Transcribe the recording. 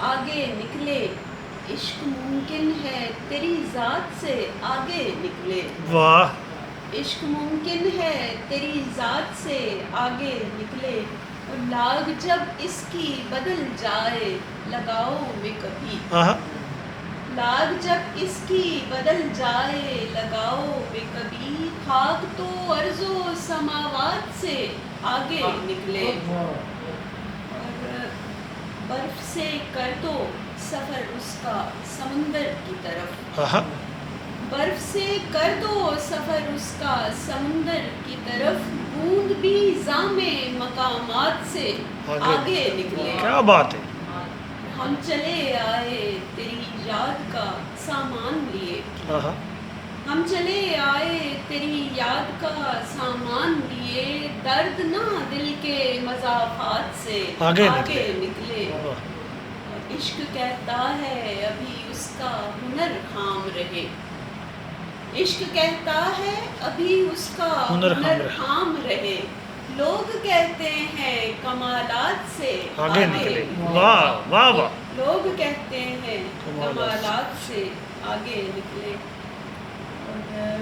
آگے نکلے، عشق ممکن ہے تیری ذات سے آگے نکلے، واہ، عشق ممکن ہے تیری ذات سے آگے نکلے، اور لاگ جب اس کی بدل جائے لگاؤ میں کبھی، آہا، لاگ جب اس کی بدل جائے لگاؤ میں کبھی، خاک تو ارض و سماوات سے آگے نکلے، اور برف سے کر دو سفر اس کا سمندر کی طرف، آہا، برف سے کر دو سفر اس کا سمندر کی طرف، بوند بھی زام مقامات سے آگے نکلے، کیا بات ہے، ہم چلے آئے تیری یاد کا سامان لیے، آہا، ہم چلے آئے تیری یاد کا سامان لیے، درد نہ دل کے مضافات سے آگے نکلے، اور عشق کہتا ہے ابھی اس کا ہنر خام رہے، عشق کہتا ہے ابھی اس کا ہنر خام رہے، لوگ کہتے ہیں کمالات سے آگے نکلے، واہ واہ واہ، لوگ کہتے ہیں کمالات سے آگے نکلے، اور